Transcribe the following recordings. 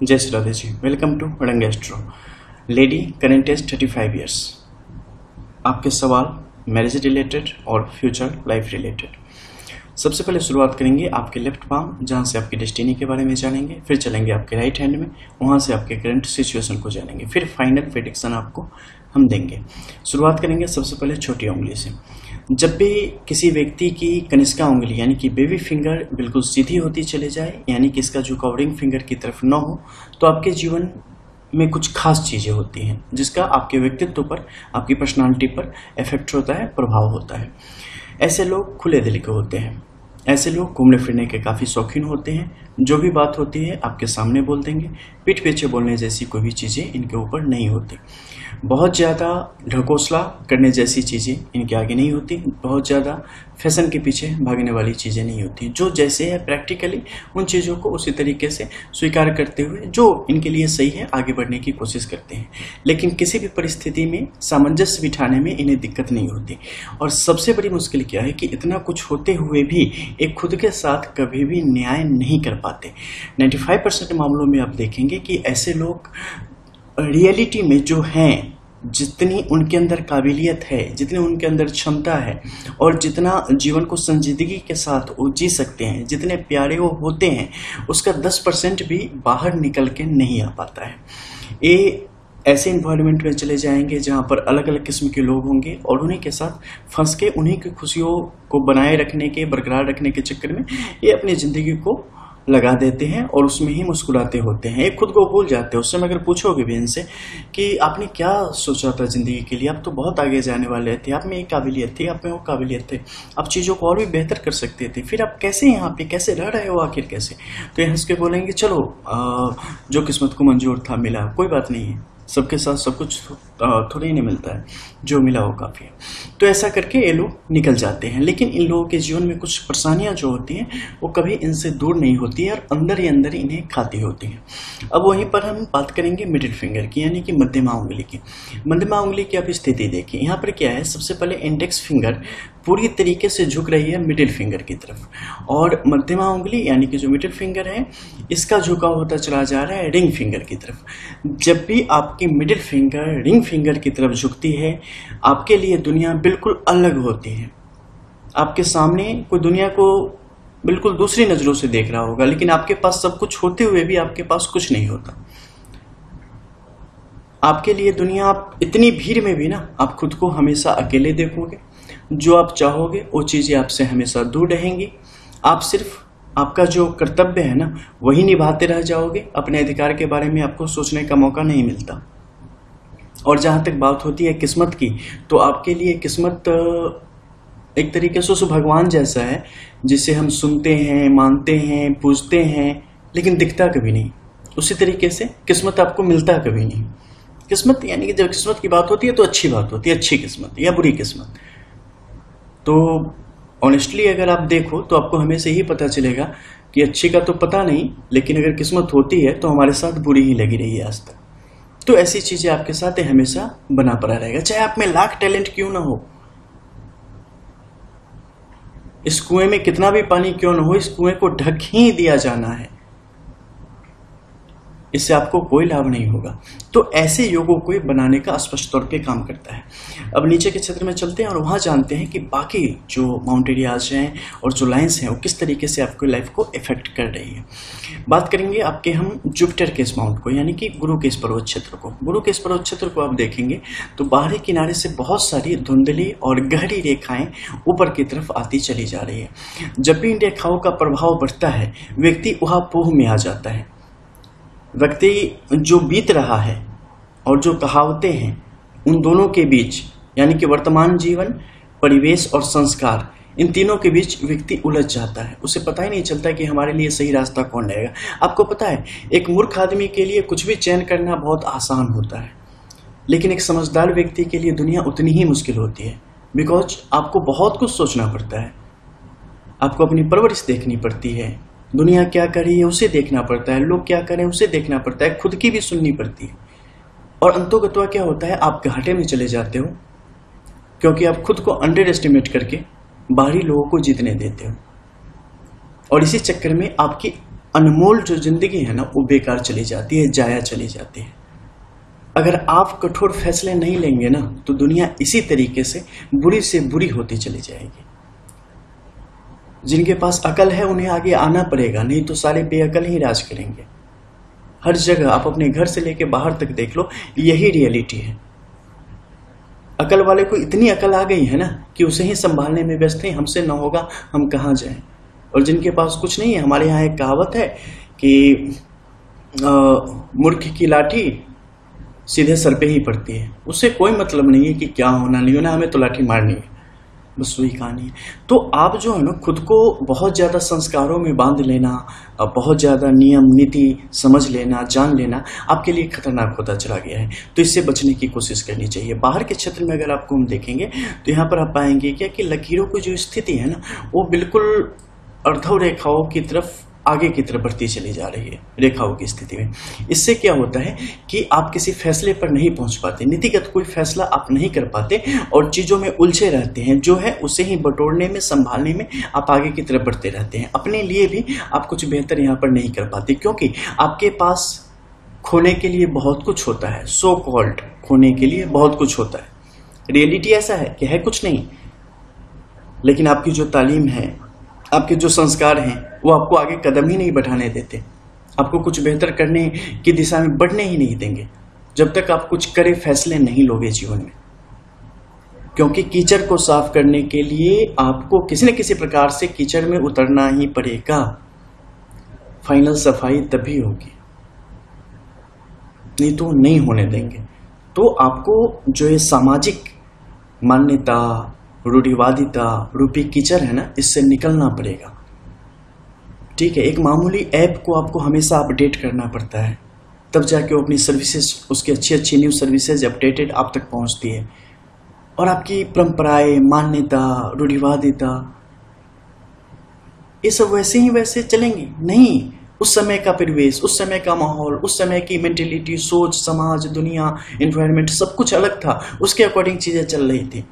जय Shri Radhe ji. Welcome to Rang Astro. Lady current age 35 years. आपके सवाल मैरिज रिलेटेड और फ्यूचर लाइफ रिलेटेड। सबसे पहले शुरुआत करेंगे आपके लेफ्ट पाम, जहां से आपकी डेस्टिनी के बारे में जानेंगे। फिर चलेंगे आपके राइट हैंड में, वहां से आपके करंट सिचुएशन को जानेंगे। फिर फाइनल प्रेडिक्शन आपको हम देंगे। शुरुआत करेंगे सबसे पहले छोटी उंगली से। जब भी किसी व्यक्ति की कनिष्का उंगली यानी कि बेबी फिंगर बिल्कुल सीधी होती चले जाए, यानी कि इसका जो कवरिंग फिंगर की तरफ न हो, तो आपके जीवन में कुछ खास चीजें होती हैं जिसका आपके व्यक्तित्व पर, आपकी पर्सनालिटी पर इफेक्ट होता है, प्रभाव होता है। ऐसे लोग खुले दिल के होते हैं। ऐसे लोग घूमने फिरने के काफी शौकीन होते हैं। जो भी बात होती है आपके सामने बोल देंगे। पीठ पीछे बोलने जैसी कोई भी चीजें इनके ऊपर नहीं होती। बहुत ज्यादा ढकोसला करने जैसी चीजें इनके आगे नहीं होती। बहुत ज्यादा फैशन के पीछे भागने वाली चीजें नहीं होती। जो जैसे है प्रैक्टिकली उन चीजों को उसी तरीके से स्वीकार करते हुए जो इनके लिए सही है आगे बढ़ने की कोशिश करते हैं। लेकिन किसी भी परिस्थिति में सामंजस्य बिठाने में इन्हें दिक्कत नहीं होती। और सबसे बड़ी मुश्किल क्या है कि इतना कुछ होते हुए भी एक खुद के साथ कभी भी न्याय नहीं कर पाते। 95% मामलों में आप देखेंगे कि ऐसे लोग रियलिटी में जो हैं, जितनी उनके अंदर काबिलियत है, जितनी उनके अंदर क्षमता है और जितना जीवन को संजीदगी के साथ वो जी सकते हैं, जितने प्यारे वो होते हैं, उसका 10% भी बाहर निकल के नहीं आ पाता है। ये ऐसे इन्वायरमेंट में चले जाएंगे जहां पर अलग अलग किस्म के लोग होंगे और उन्हीं के साथ फंस के उन्हीं की खुशियों को बनाए रखने के, बरकरार रखने के चक्कर में ये अपनी जिंदगी को लगा देते हैं और उसमें ही मुस्कुराते होते हैं। एक खुद को भूल जाते हैं। उस समय अगर पूछोगे भी इनसे कि आपने क्या सोचा था जिंदगी के लिए, आप तो बहुत आगे जाने वाले थे, आप में एक काबिलियत थी, आप में वो काबिलियत थे, आप चीज़ों को और भी बेहतर कर सकते थे, फिर आप कैसे यहाँ पे कैसे रह रहे हो आखिर कैसे। तो हंस के बोलेंगे चलो जो किस्मत को मंजूर था मिला, कोई बात नहीं है, सबके साथ सब कुछ थोड़ा ही नहीं मिलता है, जो मिला वो काफ़ी है। तो ऐसा करके ये लोग निकल जाते हैं। लेकिन इन लोगों के जीवन में कुछ परेशानियां जो होती हैं वो कभी इनसे दूर नहीं होती है और अंदर ही अंदर इन्हें खाती होती हैं। अब वहीं पर हम बात करेंगे मिडिल फिंगर की, यानी कि मध्यमा उंगली की। मध्यमा उंगली की आप स्थिति देखिए। यहाँ पर क्या है, सबसे पहले इंडेक्स फिंगर पूरी तरीके से झुक रही है मिडिल फिंगर की तरफ और मध्यमा उंगली यानी कि जो मिडिल फिंगर है इसका झुकाव होता चला जा रहा है रिंग फिंगर की तरफ। जब भी आपकी मिडिल फिंगर रिंग फिंगर की तरफ झुकती है, आपके लिए दुनिया बिल्कुल अलग होती है। आपके सामने कोई दुनिया को बिल्कुल दूसरी नजरों से देख रहा होगा, लेकिन आपके पास सब कुछ होते हुए भी आपके पास कुछ नहीं होता। आपके लिए दुनिया, आप इतनी भीड़ में भी ना आप खुद को हमेशा अकेले देखोगे। जो आप चाहोगे वो चीजें आपसे हमेशा दूर रहेंगी। आप सिर्फ आपका जो कर्तव्य है ना वही निभाते रह जाओगे। अपने अधिकार के बारे में आपको सोचने का मौका नहीं मिलता। और जहां तक बात होती है किस्मत की, तो आपके लिए किस्मत एक तरीके से उस भगवान जैसा है जिसे हम सुनते हैं, मानते हैं, पूजते हैं, लेकिन दिखता कभी नहीं। उसी तरीके से किस्मत आपको मिलता कभी नहीं। किस्मत यानी कि जब किस्मत की बात होती है तो अच्छी बात होती है, अच्छी किस्मत या बुरी किस्मत। तो ऑनेस्टली अगर आप देखो तो आपको हमेशा यही पता चलेगा कि अच्छी का तो पता नहीं, लेकिन अगर किस्मत होती है तो हमारे साथ बुरी ही लगी रही है आज तक। तो ऐसी चीजें आपके साथ हमेशा बना पड़ा रहेगा, चाहे आप में लाख टैलेंट क्यों ना हो। इस कुएं में कितना भी पानी क्यों ना हो, इस कुएं को ढक ही दिया जाना है। इससे आपको कोई लाभ नहीं होगा। तो ऐसे योगों को बनाने का स्पष्ट तौर पे काम करता है। अब नीचे के क्षेत्र में चलते हैं और वहां जानते हैं कि बाकी जो माउंट एरियाज हैं और जो लाइंस हैं वो किस तरीके से आपकी लाइफ को इफेक्ट कर रही है। बात करेंगे आपके हम जुपिटर के इस माउंट को, यानी कि गुरु के इस पर्वत क्षेत्र को। गुरु के इस पर्वत क्षेत्र को आप देखेंगे तो बाहरी किनारे से बहुत सारी धुंधली और गहरी रेखाएं ऊपर की तरफ आती चली जा रही है। जब भी इन रेखाओं का प्रभाव बढ़ता है, व्यक्ति वहां पोह में आ जाता है। व्यक्ति जो बीत रहा है और जो कहावतें हैं, उन दोनों के बीच यानी कि वर्तमान जीवन, परिवेश और संस्कार, इन तीनों के बीच व्यक्ति उलझ जाता है। उसे पता ही नहीं चलता कि हमारे लिए सही रास्ता कौन रहेगा। आपको पता है, एक मूर्ख आदमी के लिए कुछ भी चयन करना बहुत आसान होता है, लेकिन एक समझदार व्यक्ति के लिए दुनिया उतनी ही मुश्किल होती है। बिकॉज आपको बहुत कुछ सोचना पड़ता है, आपको अपनी परवरिश देखनी पड़ती है, दुनिया क्या कर रही है उसे देखना पड़ता है, लोग क्या करें उसे देखना पड़ता है, खुद की भी सुननी पड़ती है। और अंतोगत्वा क्या होता है, आप घाटे में चले जाते हो क्योंकि आप खुद को अंडर एस्टिमेट करके बाहरी लोगों को जीतने देते हो। और इसी चक्कर में आपकी अनमोल जो जिंदगी है ना वो बेकार चली जाती है, जाया चली जाती है। अगर आप कठोर फैसले नहीं लेंगे ना तो दुनिया इसी तरीके से बुरी होती चली जाएगी। जिनके पास अकल है उन्हें आगे आना पड़ेगा, नहीं तो सारे बेअकल ही राज करेंगे। हर जगह आप अपने घर से लेके बाहर तक देख लो, यही रियलिटी है। अकल वाले को इतनी अकल आ गई है ना कि उसे ही संभालने में व्यस्त है, हमसे न होगा हम कहाँ जाएं। और जिनके पास कुछ नहीं है, हमारे यहाँ एक कहावत है कि मूर्ख की लाठी सीधे सर पे ही पड़ती है। उससे कोई मतलब नहीं है कि क्या होना नहीं होना, हमें तो लाठी मारनी है, बस वही कहानी है। तो आप जो है ना खुद को बहुत ज़्यादा संस्कारों में बांध लेना, बहुत ज़्यादा नियम नीति समझ लेना, जान लेना आपके लिए खतरनाक होता चला गया है। तो इससे बचने की कोशिश करनी चाहिए। बाहर के क्षेत्र में अगर आपको हम देखेंगे तो यहाँ पर आप पाएंगे क्या कि लकीरों की जो स्थिति है ना वो बिल्कुल अर्धव रेखाओं की तरफ आगे की तरफ बढ़ती चली जा रही है, रेखाओं की स्थिति में। इससे क्या होता है कि आप किसी फैसले पर नहीं पहुंच पाते, नीतिगत कोई फैसला आप नहीं कर पाते और चीज़ों में उलझे रहते हैं। जो है उसे ही बटोरने में, संभालने में आप आगे की तरफ बढ़ते रहते हैं। अपने लिए भी आप कुछ बेहतर यहाँ पर नहीं कर पाते, क्योंकि आपके पास खोने के लिए बहुत कुछ होता है। सो कॉल्ड खोने के लिए बहुत कुछ होता है। रियलिटी ऐसा है कि है कुछ नहीं, लेकिन आपकी जो तालीम है, आपके जो संस्कार हैं वो आपको आगे कदम ही नहीं बढ़ाने देते, आपको कुछ बेहतर करने की दिशा में बढ़ने ही नहीं देंगे जब तक आप कुछ करे फैसले नहीं लोगे जीवन में। क्योंकि कीचड़ को साफ करने के लिए आपको किसी न किसी प्रकार से कीचड़ में उतरना ही पड़ेगा। फाइनल सफाई तभी होगी, नहीं तो नहीं होने देंगे। तो आपको जो ये सामाजिक मान्यता, रूढ़िवादिता रूपी कीचड़ है ना, इससे निकलना पड़ेगा। ठीक है, एक मामूली ऐप को आपको हमेशा अपडेट करना पड़ता है, तब जाके वो अपनी सर्विसेज, उसकी अच्छी अच्छी न्यू सर्विसेज अपडेटेड आप तक पहुंचती है। और आपकी परंपराएं, मान्यता, रूढ़िवादिता ये सब वैसे ही वैसे चलेंगी नहीं। उस समय का परिवेश, उस समय का माहौल, उस समय की मेंटेलिटी, सोच, समाज, दुनिया, एनवायरनमेंट सब कुछ अलग था, उसके अकॉर्डिंग चीजें चल रही थी।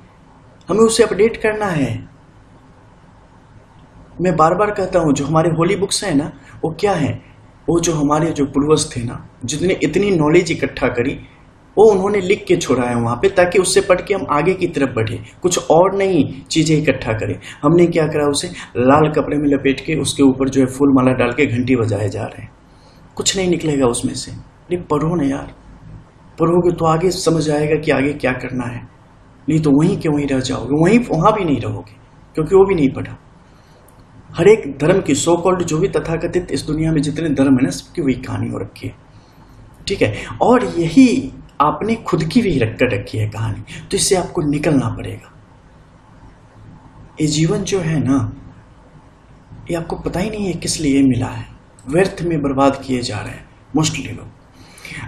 हमें उसे अपडेट करना है। मैं बार बार कहता हूं, जो हमारे होली बुक्स हैं ना वो क्या है, वो जो हमारे जो पूर्वज थे ना, जितने इतनी नॉलेज इकट्ठा करी, वो उन्होंने लिख के छोड़ा है वहां पे, ताकि उससे पढ़ के हम आगे की तरफ बढ़े, कुछ और नई चीजें इकट्ठा करें। हमने क्या करा, उसे लाल कपड़े में लपेट के उसके ऊपर जो है फूल माला डाल के घंटी बजाए जा रहे हैं। कुछ नहीं निकलेगा उसमें से। अरे पढ़ो ना यार, पढ़ोगे तो आगे समझ आएगा कि आगे क्या करना है, नहीं तो वहीं के वहीं रह जाओगे, वहां भी नहीं रहोगे, क्योंकि वो भी नहीं पढ़ा। हर एक धर्म की, सो कॉल्ड जो भी तथाकथित इस दुनिया में जितने धर्म है ना, सबकी वही कहानी हो रखी है। ठीक है, और यही आपने खुद की भी रख कर रखी है कहानी, तो इससे आपको निकलना पड़ेगा। ये जीवन जो है ना, ये आपको पता ही नहीं है किस लिए मिला है, व्यर्थ में बर्बाद किए जा रहे हैं मोस्टली लोग।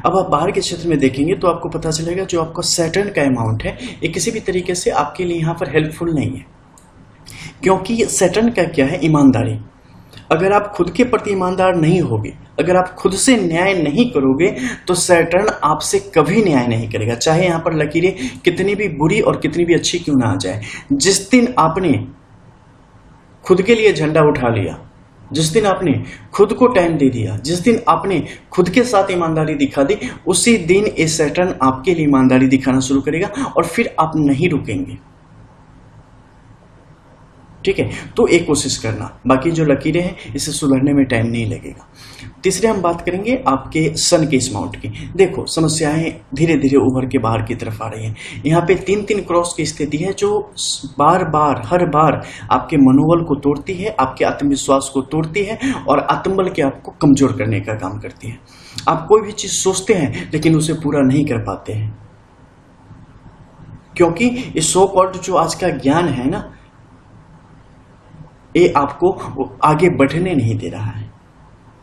अब आप बाहर के क्षेत्र में देखेंगे तो आपको पता चलेगा जो आपका सैटर्न का अमाउंट है ये किसी भी तरीके से आपके लिए यहाँ पर हेल्पफुल नहीं है। क्योंकि सैटर्न का क्या है, ईमानदारी। अगर आप खुद के प्रति ईमानदार नहीं होगे, अगर आप खुद से न्याय नहीं करोगे, तो सैटर्न आपसे कभी न्याय नहीं करेगा, चाहे यहाँ पर लकीरें कितनी भी बुरी और कितनी भी अच्छी क्यों ना आ जाए। जिस दिन आपने खुद के लिए झंडा उठा लिया, जिस दिन आपने खुद को टाइम दे दिया, जिस दिन आपने खुद के साथ ईमानदारी दिखा दी, उसी दिन ये सैटर्न आपके लिए ईमानदारी दिखाना शुरू करेगा और फिर आप नहीं रुकेंगे। ठीक है, तो एक कोशिश करना, बाकी जो लकीरें हैं इसे सुधरने में टाइम नहीं लगेगा। तीसरे हम बात करेंगे आपके सन के इस माउंट की। देखो, समस्याएं धीरे धीरे उभर के बाहर की तरफ आ रही हैं। यहाँ पे 3-3 क्रॉस की स्थिति है जो बार बार, हर बार आपके मनोबल को तोड़ती है, आपके आत्मविश्वास को तोड़ती है और आत्मबल के आपको कमजोर करने का काम करती है। आप कोई भी चीज सोचते हैं लेकिन उसे पूरा नहीं कर पाते हैं, क्योंकि इस सो कॉल्ड जो आज का ज्ञान है ना, ये आपको आगे बढ़ने नहीं दे रहा है।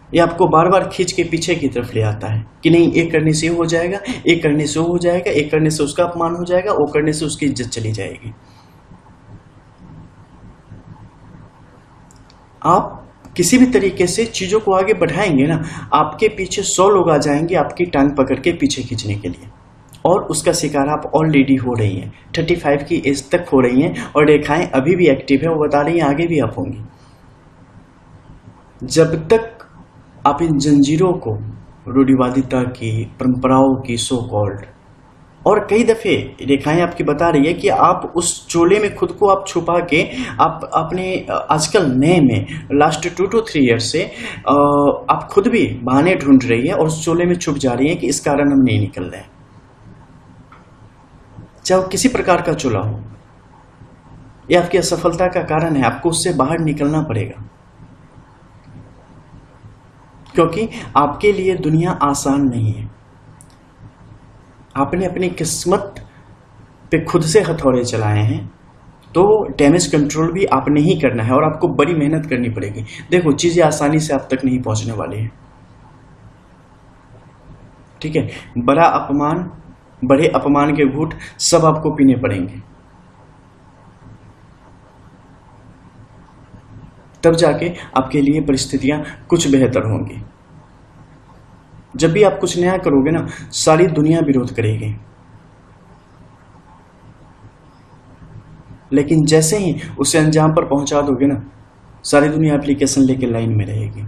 ये आपको बार बार खींच के पीछे की तरफ ले आता है कि नहीं, एक करने से हो जाएगा, एक करने से हो जाएगा, एक करने से उसका अपमान हो जाएगा, वो करने से उसकी इज्जत चली जाएगी। आप किसी भी तरीके से चीजों को आगे बढ़ाएंगे ना, आपके पीछे 100 लोग आ जाएंगे आपकी टांग पकड़ के पीछे खींचने के लिए, और उसका शिकार आप ऑलरेडी हो रही हैं। 35 की एज तक हो रही हैं और रेखाएं अभी भी एक्टिव है, वो बता रही हैं आगे भी आप होंगी। जब तक आप इन जंजीरों को, रूढ़िवादिता की, परंपराओं की, सो कॉल्ड, और कई दफे रेखाएं आपकी बता रही है कि आप उस चोले में खुद को आप छुपा के आप अपने आजकल नए में लास्ट 2 to 3 ईयर से आप खुद भी बहाने ढूंढ रही है और उस चोले में छुप जा रही है कि इस कारण हम नहीं निकल रहे हैं। चाहे वो किसी प्रकार का चोला हो, यह आपकी असफलता का कारण है, आपको उससे बाहर निकलना पड़ेगा, क्योंकि आपके लिए दुनिया आसान नहीं है। आपने अपनी किस्मत पे खुद से हथौड़े चलाए हैं, तो डैमेज कंट्रोल भी आपने ही करना है और आपको बड़ी मेहनत करनी पड़ेगी। देखो, चीजें आसानी से आप तक नहीं पहुंचने वाली है, ठीक है। बड़े अपमान के घूंट सब आपको पीने पड़ेंगे, तब जाके आपके लिए परिस्थितियां कुछ बेहतर होंगी। जब भी आप कुछ नया करोगे ना, सारी दुनिया विरोध करेगी, लेकिन जैसे ही उसे अंजाम पर पहुंचा दोगे ना, सारी दुनिया एप्लीकेशन लेके लाइन में रहेगी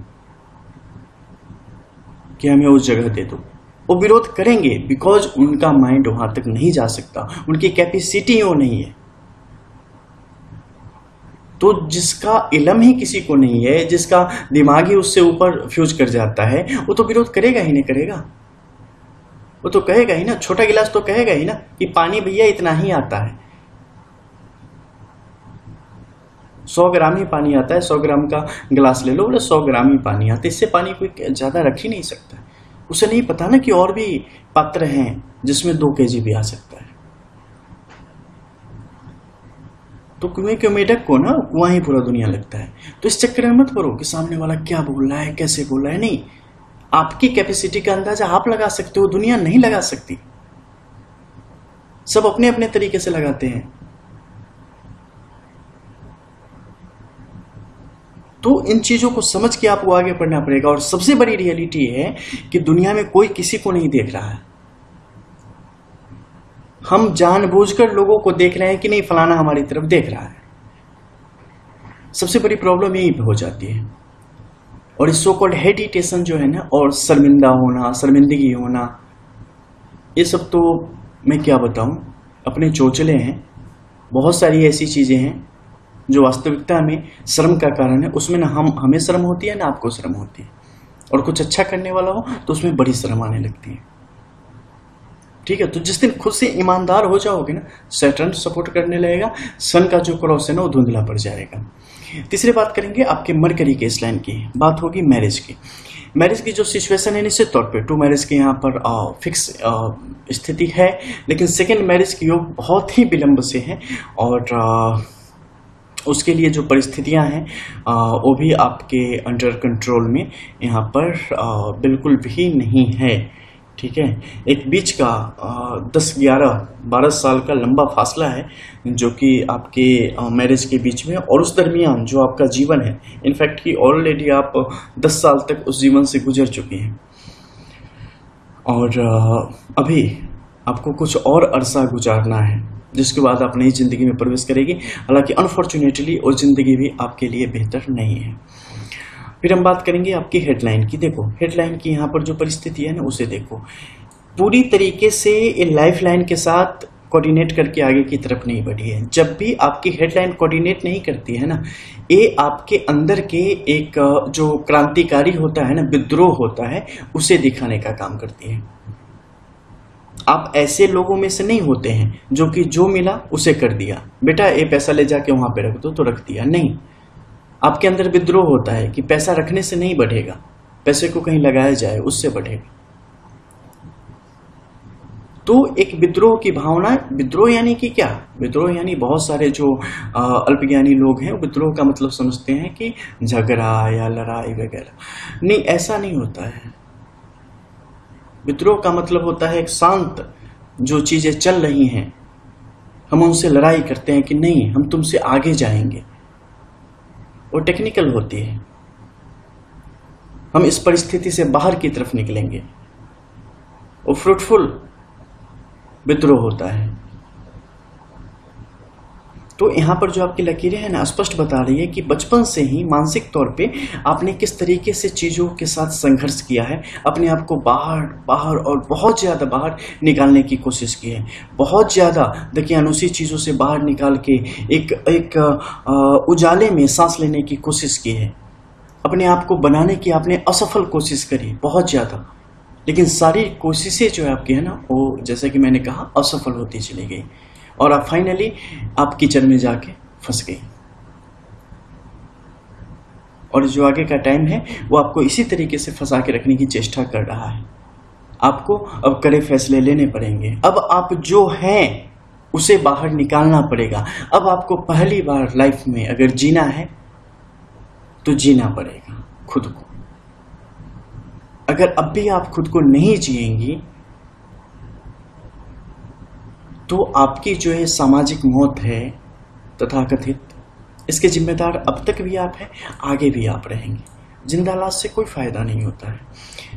कि हमें उस जगह दे दो। वो विरोध करेंगे बिकॉज उनका माइंड वहां तक नहीं जा सकता, उनकी कैपेसिटी वो नहीं है। तो जिसका इल्म ही किसी को नहीं है, जिसका दिमाग ही उससे ऊपर फ्यूज कर जाता है, वो तो विरोध करेगा ही नहीं करेगा। वो तो कहेगा ही ना, छोटा गिलास तो कहेगा ही ना कि पानी भैया इतना ही आता है, 100 ग्राम ही पानी आता है, 100 ग्राम का गिलास ले लो, बोले 100 ग्राम ही पानी आता है, इससे पानी कोई ज्यादा रख ही नहीं सकता। उसे नहीं पता ना कि और भी पात्र हैं जिसमें 2 kg भी आ सकता है। तो कुएं के मेढक को ना कुआं ही पूरा दुनिया लगता है। तो इस चक्कर में मत पड़ो कि सामने वाला क्या बोल रहा है, कैसे बोल रहा है। नहीं, आपकी कैपेसिटी का अंदाजा आप लगा सकते हो, दुनिया नहीं लगा सकती। सब अपने अपने तरीके से लगाते हैं। तो इन चीजों को समझ के आपको आगे बढ़ना पड़ेगा। और सबसे बड़ी रियलिटी है कि दुनिया में कोई किसी को नहीं देख रहा है। हम जानबूझकर लोगों को देख रहे हैं कि नहीं फलाना हमारी तरफ देख रहा है। सबसे बड़ी प्रॉब्लम यही हो जाती है। और इस सो कॉल्ड हेडिटेशन जो है ना, और शर्मिंदा होना, शर्मिंदगी होना, ये सब तो मैं क्या बताऊं, अपने चोचले हैं। बहुत सारी ऐसी चीजें हैं जो वास्तविकता में शर्म का कारण है। उसमें ना हमें शर्म होती है ना आपको शर्म होती है। और कुछ अच्छा करने वाला हो तो उसमें बड़ी शर्म आने लगती है, ठीक है। तो जिस दिन खुद से ईमानदार हो जाओगे ना, सैटर्न सपोर्ट करने लगेगा, सन का जो क्रॉस है ना वो धुंधला पड़ जाएगा। तीसरी बात करेंगे आपके मरकरी के इस लाइन की, बात होगी मैरिज की। मैरिज की जो सिचुएशन है निश्चित तौर पे 2 मैरिज के यहाँ पर फिक्स स्थिति है, लेकिन सेकेंड मैरिज की योग बहुत ही विलंब से है। और उसके लिए जो परिस्थितियां हैं वो भी आपके अंडर कंट्रोल में यहाँ पर बिल्कुल भी नहीं है, ठीक है। एक बीच का 10, 11, 12 साल का लंबा फासला है जो कि आपके मैरिज के बीच में, और उस दरमियान जो आपका जीवन है, इनफैक्ट कि ऑलरेडी आप 10 साल तक उस जीवन से गुजर चुके हैं और अभी आपको कुछ और अरसा गुजारना है, जिसके बाद आप नई जिंदगी में प्रवेश करेगी। हालांकि अनफॉर्चुनेटली वो जिंदगी भी आपके लिए बेहतर नहीं है। फिर हम बात करेंगे आपकी हेडलाइन की। देखो, हेडलाइन की यहाँ पर जो परिस्थिति है ना उसे देखो, पूरी तरीके से ये लाइफ लाइन के साथ कोऑर्डिनेट करके आगे की तरफ नहीं बढ़ी है। जब भी आपकी हेडलाइन कोऑर्डिनेट नहीं करती है ना, ये आपके अंदर के एक जो क्रांतिकारी होता है ना, विद्रोह होता है, उसे दिखाने का काम करती है। आप ऐसे लोगों में से नहीं होते हैं जो कि जो मिला उसे कर दिया, बेटा ये पैसा ले जाके वहां पे रख दो तो रख दिया। नहीं, आपके अंदर विद्रोह होता है कि पैसा रखने से नहीं बढ़ेगा, पैसे को कहीं लगाया जाए उससे बढ़ेगा। तो एक विद्रोह की भावना, विद्रोह यानी कि क्या, विद्रोह यानी बहुत सारे जो अल्पज्ञानी लोग हैं विद्रोह का मतलब समझते हैं कि झगड़ा या लड़ाई वगैरह। नहीं, ऐसा नहीं होता है। विद्रोह का मतलब होता है एक शांत जो चीजें चल रही हैं हम उनसे लड़ाई करते हैं कि नहीं हम तुमसे आगे जाएंगे। वो टेक्निकल होती है, हम इस परिस्थिति से बाहर की तरफ निकलेंगे। वो फ्रूटफुल विद्रोह होता है। तो यहाँ पर जो आपकी लकीरें हैं ना स्पष्ट बता रही है कि बचपन से ही मानसिक तौर पे आपने किस तरीके से चीज़ों के साथ संघर्ष किया है, अपने आप को बाहर बाहर और बहुत ज़्यादा बाहर निकालने की कोशिश की है। बहुत ज़्यादा देखिए अनुचित चीज़ों से बाहर निकाल के एक उजाले में सांस लेने की कोशिश की है। अपने आप को बनाने की आपने असफल कोशिश करी बहुत ज़्यादा, लेकिन सारी कोशिशें जो है आपकी है ना वो जैसा कि मैंने कहा असफल होती चली गई और आप फाइनली आप कीचड़ में जाके फंस गई। और जो आगे का टाइम है वो आपको इसी तरीके से फंसा के रखने की चेष्टा कर रहा है। आपको अब कड़े फैसले लेने पड़ेंगे। अब आप जो हैं उसे बाहर निकालना पड़ेगा। अब आपको पहली बार लाइफ में अगर जीना है तो जीना पड़ेगा खुद को। अगर अब भी आप खुद को नहीं जिएंगी तो आपकी जो है सामाजिक मौत है तथाकथित, इसके जिम्मेदार अब तक भी आप हैं, आगे भी आप रहेंगे। जिंदा लाश से कोई फायदा नहीं होता है।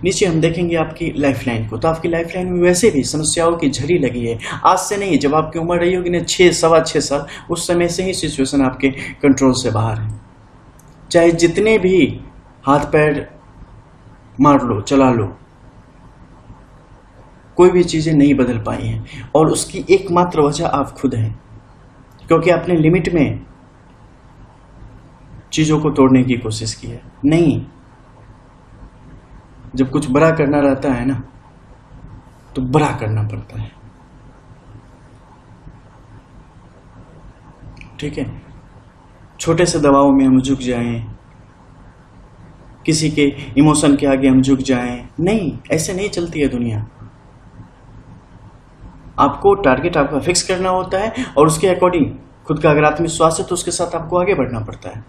नीचे हम देखेंगे आपकी लाइफलाइन को, तो आपकी लाइफलाइन में वैसे भी समस्याओं की झड़ी लगी है। आज से नहीं, जब आपकी उम्र रही होगी ना 6-6.25 साल, उस समय से ही सिचुएशन आपके कंट्रोल से बाहर है। चाहे जितने भी हाथ पैर मार लो, चला लो, कोई भी चीजें नहीं बदल पाई हैं और उसकी एकमात्र वजह आप खुद हैं, क्योंकि आपने लिमिट में चीजों को तोड़ने की कोशिश की है। नहीं, जब कुछ बड़ा करना रहता है ना तो बड़ा करना पड़ता है। ठीक है, छोटे से दबाव में हम झुक जाएं, किसी के इमोशन के आगे हम झुक जाएं, नहीं, ऐसे नहीं चलती है दुनिया। आपको टारगेट आपका फिक्स करना होता है और उसके अकॉर्डिंग खुद का अगर आत्मविश्वास है तो उसके साथ आपको आगे बढ़ना पड़ता है।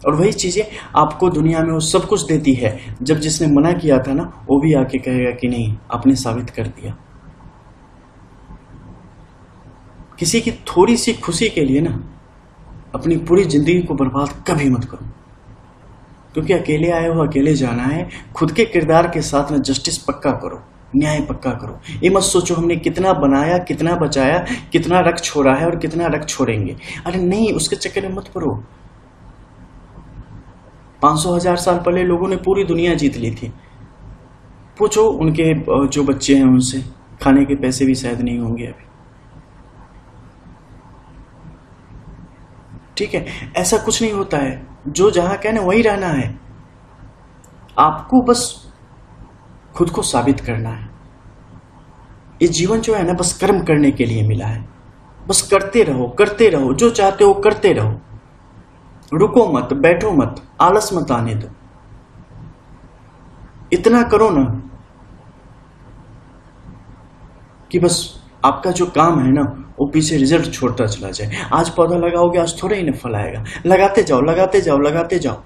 और वही चीजें आपको दुनिया में वो सब कुछ देती है। जब जिसने मना किया था ना वो भी आके कहेगा कि नहीं, आपने साबित कर दिया। किसी की थोड़ी सी खुशी के लिए ना अपनी पूरी जिंदगी को बर्बाद कभी मत करो, क्योंकि अकेले आए हो, अकेले जाना है। खुद के किरदार के साथ ना जस्टिस पक्का करो, न्याय पक्का करो। ये मत सोचो हमने कितना बनाया, कितना बचाया, कितना रख छोड़ा है और कितना रख छोड़ेंगे। अरे नहीं, उसके चक्कर में मत पड़ो। 500,000 साल पहले लोगों ने पूरी दुनिया जीत ली थी। पूछो उनके जो बच्चे हैं उनसे, खाने के पैसे भी शायद नहीं होंगे अभी। ठीक है, ऐसा कुछ नहीं होता है। जो जहां क्या ना वही रहना है। आपको बस खुद को साबित करना है। ये जीवन जो है ना बस कर्म करने के लिए मिला है। बस करते रहो, करते रहो, जो चाहते हो करते रहो। रुको मत, बैठो मत, आलस मत आने दो। इतना करो ना कि बस आपका जो काम है ना वो पीछे रिजल्ट छोड़ता चला जाए। आज पौधा लगाओगे, आज थोड़ा ही ना फल आएगा। लगाते जाओ, लगाते जाओ, लगाते जाओ।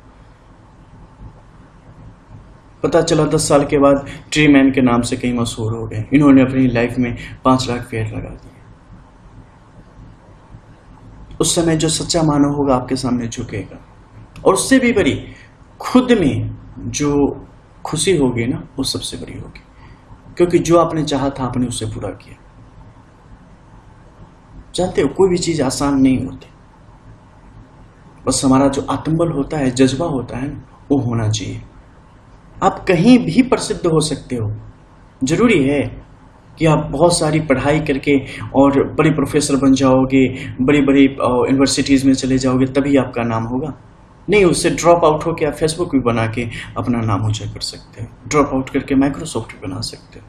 पता चला 10 साल के बाद ट्री मैन के नाम से कहीं मशहूर हो गए। इन्होंने अपनी लाइफ में 5 लाख पेड़ लगा दिए। उस समय जो सच्चा मानव होगा आपके सामने झुकेगा। और उससे भी बड़ी खुद में जो खुशी होगी ना वो सबसे बड़ी होगी, क्योंकि जो आपने चाहा था आपने उसे पूरा किया। जानते हो कोई भी चीज आसान नहीं होती, बस हमारा जो आत्मबल होता है, जज्बा होता है वो होना चाहिए। आप कहीं भी प्रसिद्ध हो सकते हो। जरूरी है कि आप बहुत सारी पढ़ाई करके और बड़े प्रोफेसर बन जाओगे, बड़ी बड़ी यूनिवर्सिटीज में चले जाओगे तभी आपका नाम होगा। नहीं, उससे ड्रॉप आउट होकर आप फेसबुक भी बना के अपना नाम ऊंचा कर सकते हो। ड्रॉप आउट करके माइक्रोसॉफ्ट भी बना सकते हो।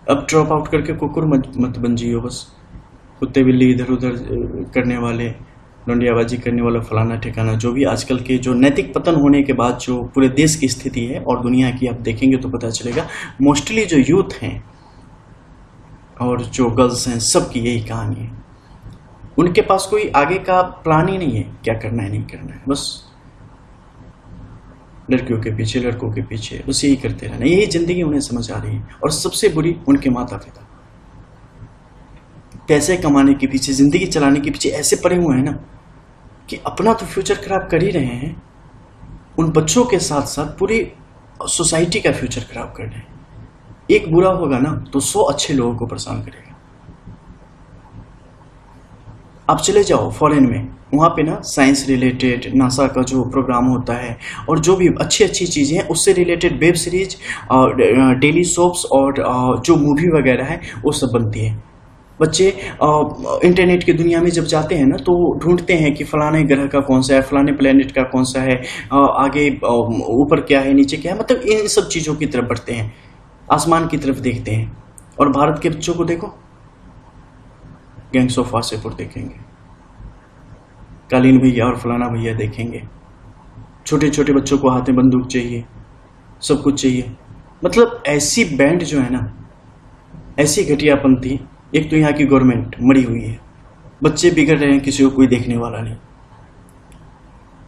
अब ड्रॉप आउट करके कुकुर मत बन जियो। बस कुत्ते बिल्ली इधर उधर करने वाले, लौंडियाबाजी करने वाला, फलाना ठिकाना, जो भी आजकल के जो नैतिक पतन होने के बाद जो पूरे देश की स्थिति है और दुनिया की आप देखेंगे तो पता चलेगा। मोस्टली जो यूथ हैं और जो गर्ल्स हैं सबकी यही कहानी है। उनके पास कोई आगे का प्लान ही नहीं है, क्या करना है नहीं करना है। बस लड़कियों के पीछे, लड़कों के पीछे, बस यही करते रहना। यही जिंदगी उन्हें समझ आ रही है। और सबसे बुरी उनके माता पिता पैसे कमाने के पीछे, जिंदगी चलाने के पीछे ऐसे पड़े हुए हैं ना कि अपना तो फ्यूचर खराब कर ही रहे हैं, उन बच्चों के साथ साथ पूरी सोसाइटी का फ्यूचर खराब कर रहे हैं। एक बुरा होगा ना तो 100 अच्छे लोगों को परेशान करेगा। आप चले जाओ फॉरेन में, वहाँ पे ना साइंस रिलेटेड नासा का जो प्रोग्राम होता है और जो भी अच्छी अच्छी चीज़ें हैं उससे रिलेटेड वेब सीरीज और डेली सोप्स और जो मूवी वगैरह है वो सब बनती है। बच्चे इंटरनेट की दुनिया में जब जाते हैं ना तो ढूंढते हैं कि फलाने ग्रह का कौन सा है, फलाने प्लेनेट का कौन सा है, आगे ऊपर क्या है, नीचे क्या है, मतलब इन सब चीज़ों की तरफ बढ़ते हैं, आसमान की तरफ देखते हैं। और भारत के बच्चों को देखो, गैंग्स ऑफ वासेपुर देखेंगे, कालीन भैया और फलाना भैया देखेंगे, छोटे छोटे बच्चों को हाथ में बंदूक चाहिए, सब कुछ चाहिए। मतलब ऐसी बैंड जो है ना, ऐसी घटियापंथी। एक तो यहाँ की गवर्नमेंट मरी हुई है, बच्चे बिगड़ रहे हैं, किसी को कोई देखने वाला नहीं।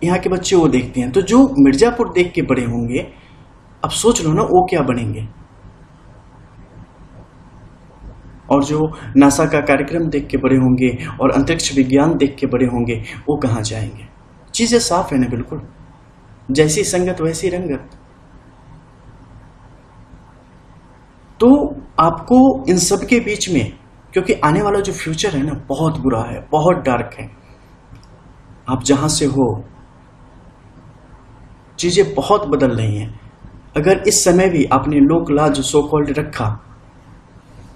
यहाँ के बच्चे वो देखते हैं, तो जो मिर्जापुर देख के बड़े होंगे, अब सोच लो ना वो क्या बनेंगे। और जो नासा का कार्यक्रम देख के बड़े होंगे और अंतरिक्ष विज्ञान देख के बड़े होंगे, वो कहाँ जाएंगे। चीजें साफ है ना, बिल्कुल जैसी संगत वैसी रंगत। तो आपको इन सब के बीच में, क्योंकि आने वाला जो फ्यूचर है ना बहुत बुरा है, बहुत डार्क है। आप जहां से हो चीजें बहुत बदल रही हैं। अगर इस समय भी आपने लोक लाज सो कॉल्ड रखा,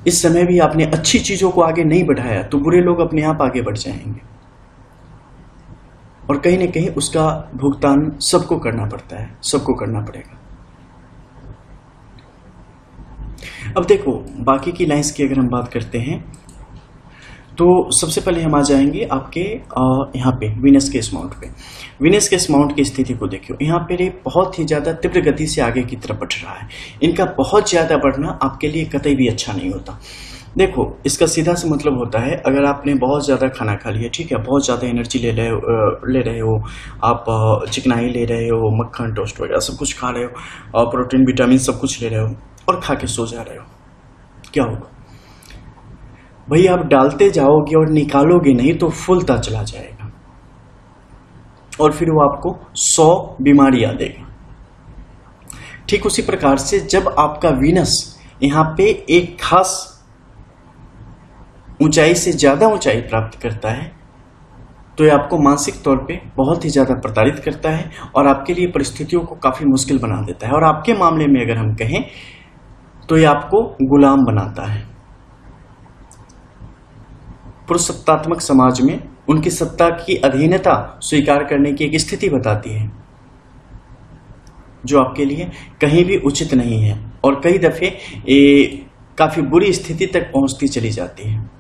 इस समय भी आपने अच्छी चीजों को आगे नहीं बढ़ाया, तो बुरे लोग अपने आप आगे बढ़ जाएंगे और कहीं ना कहीं उसका भुगतान सबको करना पड़ता है, सबको करना पड़ेगा। अब देखो बाकी की लाइंस की अगर हम बात करते हैं तो सबसे पहले हम आ जाएंगे आपके यहाँ पे वीनस के माउंट पे। वीनस के माउंट की स्थिति को देखियो, यहाँ पे बहुत ही ज्यादा तीव्र गति से आगे की तरफ बढ़ रहा है। इनका बहुत ज्यादा बढ़ना आपके लिए कतई भी अच्छा नहीं होता। देखो इसका सीधा सा मतलब होता है, अगर आपने बहुत ज्यादा खाना खा लिया, ठीक है, बहुत ज्यादा एनर्जी ले रहे हो, आप चिकनाई ले रहे हो, मक्खन टोस्ट वगैरह सब कुछ खा रहे हो और प्रोटीन विटामिन सब कुछ ले रहे हो और खा के सो जा रहे हो, क्या होगा भाई? आप डालते जाओगे और निकालोगे नहीं तो फूलता चला जाएगा और फिर वो आपको 100 बीमारियां देगा। ठीक उसी प्रकार से जब आपका वीनस यहां पे एक खास ऊंचाई से ज्यादा ऊंचाई प्राप्त करता है तो ये आपको मानसिक तौर पे बहुत ही ज्यादा प्रताड़ित करता है और आपके लिए परिस्थितियों को काफी मुश्किल बना देता है। और आपके मामले में अगर हम कहें तो ये आपको गुलाम बनाता है। पुरुषसत्तात्मक समाज में उनकी सत्ता की अधीनता स्वीकार करने की एक स्थिति बताती है जो आपके लिए कहीं भी उचित नहीं है और कई दफे ये काफी बुरी स्थिति तक पहुंचती चली जाती है,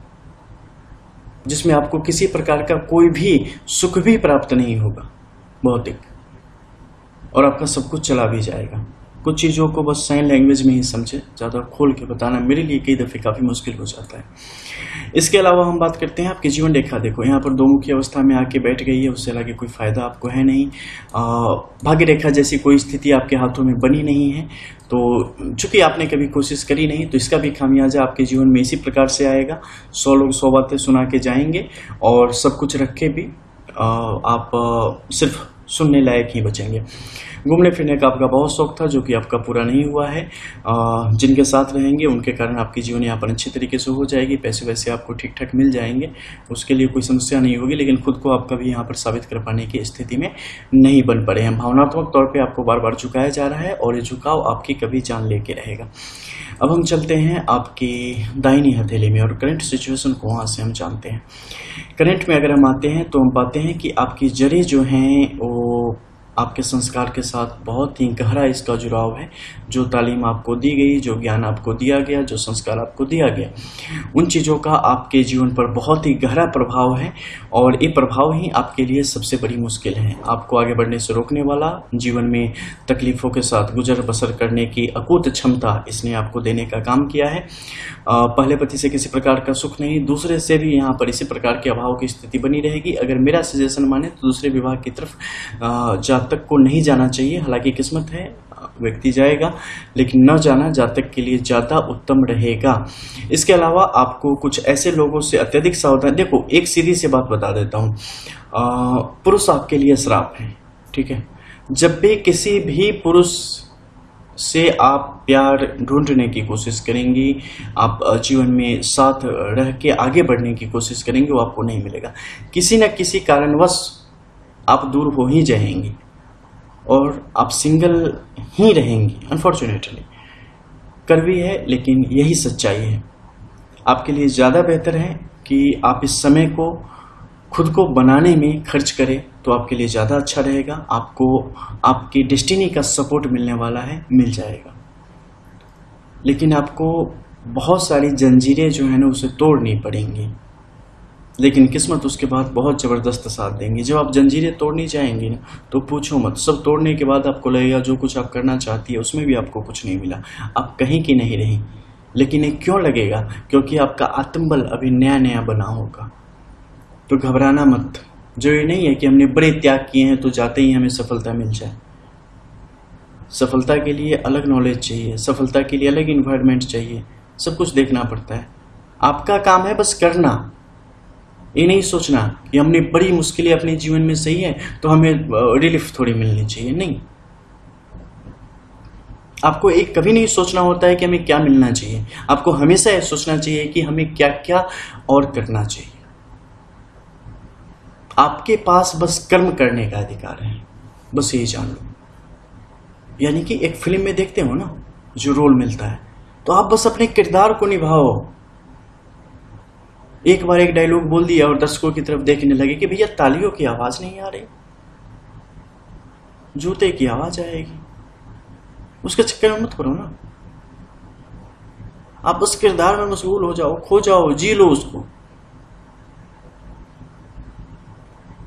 जिसमें आपको किसी प्रकार का कोई भी सुख भी प्राप्त नहीं होगा भौतिक, और आपका सब कुछ चला भी जाएगा। कुछ चीज़ों को बस साइन लैंग्वेज में ही समझे, ज़्यादा खोल के बताना मेरे लिए कई दफ़े काफ़ी मुश्किल हो जाता है। इसके अलावा हम बात करते हैं आपकी जीवन रेखा। देखो यहाँ पर दो मुखी अवस्था में आके बैठ गई है, उससे आगे कोई फायदा आपको है नहीं। भाग्य रेखा जैसी कोई स्थिति आपके हाथों में बनी नहीं है, तो चूंकि आपने कभी कोशिश करी नहीं तो इसका भी खामियाजा आपके जीवन में इसी प्रकार से आएगा। 100 लोग 100 बातें सुना के जाएंगे और सब कुछ रख के भी आप सिर्फ सुनने लायक ही बचेंगे। घूमने फिरने का आपका बहुत शौक था जो कि आपका पूरा नहीं हुआ है। जिनके साथ रहेंगे उनके कारण आपकी जीवन यापन अच्छी तरीके से हो जाएगी, पैसे वैसे आपको ठीक ठाक मिल जाएंगे, उसके लिए कोई समस्या नहीं होगी। लेकिन खुद को आप कभी यहाँ पर साबित कर पाने की स्थिति में नहीं बन पड़े हैं। भावनात्मक तौर पर आपको बार बार झुकाया जा रहा है और ये झुकाव आपकी कभी जान लेके रहेगा। अब हम चलते हैं आपकी दाहिनी हथेली में और करंट सिचुएशन को वहाँ से हम जानते हैं। करंट में अगर हम आते हैं तो हम पाते हैं कि आपकी जड़ें जो हैं वो आपके संस्कार के साथ बहुत ही गहरा इसका जुड़ाव है। जो तालीम आपको दी गई, जो ज्ञान आपको दिया गया, जो संस्कार आपको दिया गया, उन चीज़ों का आपके जीवन पर बहुत ही गहरा प्रभाव है और ये प्रभाव ही आपके लिए सबसे बड़ी मुश्किल है। आपको आगे बढ़ने से रोकने वाला, जीवन में तकलीफ़ों के साथ गुजर बसर करने की अकूत क्षमता इसने आपको देने का काम किया है। पहले पति से किसी प्रकार का सुख नहीं, दूसरे से भी यहाँ पर इसी प्रकार के अभाव की स्थिति बनी रहेगी। अगर मेरा सजेशन माने तो दूसरे विवाह की तरफ जातक को नहीं जाना चाहिए। हालांकि किस्मत है, व्यक्ति जाएगा, लेकिन न जाना जातक के लिए ज्यादा उत्तम रहेगा। इसके अलावा आपको कुछ ऐसे लोगों से अत्यधिक सावधान। देखो एक सीधी सी बात बता देता हूँ, पुरुष आपके लिए श्राप है, ठीक है। जब भी किसी भी पुरुष से आप प्यार ढूंढने की कोशिश करेंगी, आप जीवन में साथ रह के आगे बढ़ने की कोशिश करेंगे, वो आपको नहीं मिलेगा। किसी न किसी कारणवश आप दूर हो ही जाएंगी और आप सिंगल ही रहेंगी। अनफॉर्चुनेटली कड़वी है, लेकिन यही सच्चाई है। आपके लिए ज़्यादा बेहतर है कि आप इस समय को खुद को बनाने में खर्च करें, तो आपके लिए ज़्यादा अच्छा रहेगा। आपको आपकी डेस्टिनी का सपोर्ट मिलने वाला है, मिल जाएगा। लेकिन आपको बहुत सारी जंजीरें जो है ना उसे तोड़नी पड़ेंगी, लेकिन किस्मत उसके बाद बहुत ज़बरदस्त साथ देंगी। जब आप जंजीरें तोड़नी चाहेंगी ना तो पूछो मत, सब तोड़ने के बाद आपको लगेगा जो कुछ आप करना चाहती है उसमें भी आपको कुछ नहीं मिला, आप कहीं की नहीं रही। लेकिन ये क्यों लगेगा? क्योंकि आपका आत्मबल अभी नया नया बना होगा। तो घबराना मत। जो ये नहीं है कि हमने बड़े त्याग किए हैं तो जाते ही हमें सफलता मिल जाए। सफलता के लिए अलग नॉलेज चाहिए, सफलता के लिए अलग इन्वायरमेंट चाहिए, सब कुछ देखना पड़ता है। आपका काम है बस करना। ये नहीं सोचना कि हमने बड़ी मुश्किलें अपने जीवन में सही है तो हमें रिलीफ थोड़ी मिलनी चाहिए। नहीं, आपको एक कभी नहीं सोचना होता है कि हमें क्या मिलना चाहिए। आपको हमेशा यह सोचना चाहिए कि हमें क्या क्या और करना चाहिए। आपके पास बस कर्म करने का अधिकार है, बस यही जान लो। यानी कि एक फिल्म में देखते हो ना, जो रोल मिलता है तो आप बस अपने किरदार को निभाओ। एक बार एक डायलॉग बोल दिया और दर्शकों की तरफ देखने लगे कि भैया तालियों की आवाज नहीं आ रही, जूते की आवाज आएगी। उसके चक्कर में मत करो ना। आप बस किरदार में मशगूल हो जाओ, खो जाओ, जी लो उसको।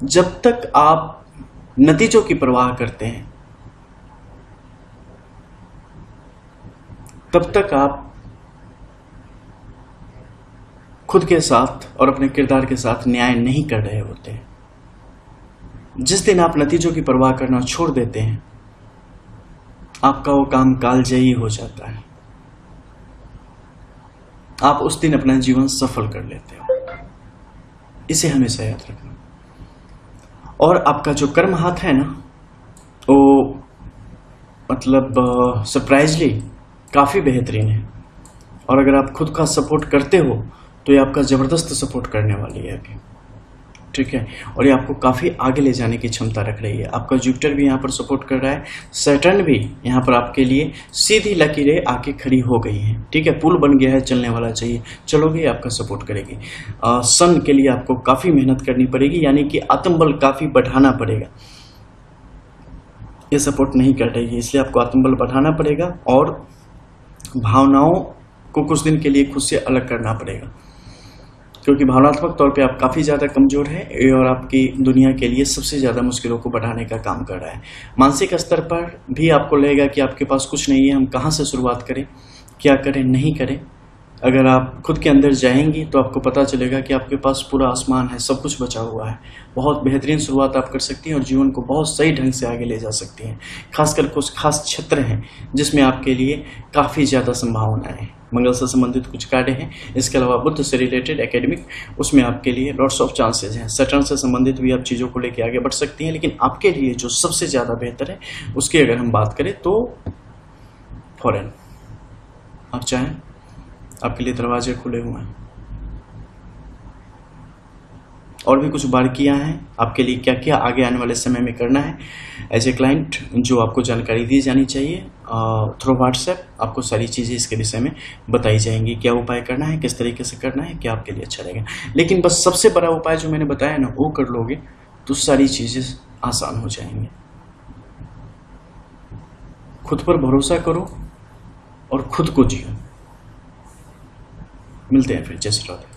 जब तक आप नतीजों की परवाह करते हैं तब तक आप खुद के साथ और अपने किरदार के साथ न्याय नहीं कर रहे होते हैं। जिस दिन आप नतीजों की परवाह करना छोड़ देते हैं, आपका वो काम कालजयी हो जाता है। आप उस दिन अपना जीवन सफल कर लेते हो। इसे हमेशा याद रखना। और आपका जो कर्म हाथ है ना, वो मतलब सरप्राइजली काफी बेहतरीन है। और अगर आप खुद का सपोर्ट करते हो तो ये आपका जबरदस्त सपोर्ट करने वाली है अभी, ठीक है। और ये आपको काफी आगे ले जाने की क्षमता रख रही है। आपका जुपिटर भी यहाँ पर सपोर्ट कर रहा है, सैटर्न भी यहाँ पर आपके लिए सीधी लकीरें आके खड़ी हो गई हैं, ठीक है। पुल बन गया है, चलने वाला चाहिए, चलोगे, आपका सपोर्ट करेगी। सन के लिए आपको काफी मेहनत करनी पड़ेगी, यानी कि आत्मबल काफी बढ़ाना पड़ेगा। ये सपोर्ट नहीं कर रही है, इसलिए आपको आत्मबल बढ़ाना पड़ेगा और भावनाओं को कुछ दिन के लिए खुद से अलग करना पड़ेगा, क्योंकि भावनात्मक तौर पे आप काफ़ी ज़्यादा कमज़ोर है और आपकी दुनिया के लिए सबसे ज़्यादा मुश्किलों को बढ़ाने का काम कर रहा है। मानसिक स्तर पर भी आपको लगेगा कि आपके पास कुछ नहीं है, हम कहाँ से शुरुआत करें, क्या करें, नहीं करें। अगर आप खुद के अंदर जाएंगी तो आपको पता चलेगा कि आपके पास पूरा आसमान है, सब कुछ बचा हुआ है। बहुत बेहतरीन शुरुआत आप कर सकती हैं और जीवन को बहुत सही ढंग से आगे ले जा सकती हैं। खासकर कुछ खास क्षेत्र हैं जिसमें आपके लिए काफ़ी ज़्यादा संभावनाएं हैं। मंगल से संबंधित कुछ कार्य हैं, इसके अलावा बुद्ध से रिलेटेड एकेडमिक, उसमें आपके लिए लॉट्स ऑफ चांसेस हैं। सैटर्न से संबंधित भी आप चीज़ों को लेकर आगे बढ़ सकती हैं, लेकिन आपके लिए जो सबसे ज़्यादा बेहतर है उसकी अगर हम बात करें तो फॉरेन। आप चाहें, आपके लिए दरवाजे खुले हुए हैं। और भी कुछ बारीकियां हैं आपके लिए, क्या क्या आगे आने वाले समय में करना है एज ए क्लाइंट, जो आपको जानकारी दी जानी चाहिए थ्रू व्हाट्सएप। आपको सारी चीज़ें इसके विषय में बताई जाएंगी, क्या उपाय करना है, किस तरीके से करना है, क्या आपके लिए अच्छा रहेगा। लेकिन बस सबसे बड़ा उपाय जो मैंने बताया ना, वो कर लोगे तो सारी चीज़ें आसान हो जाएंगी। खुद पर भरोसा करो और खुद को जियो। मिलते हैं फिर, जय श्री राधे।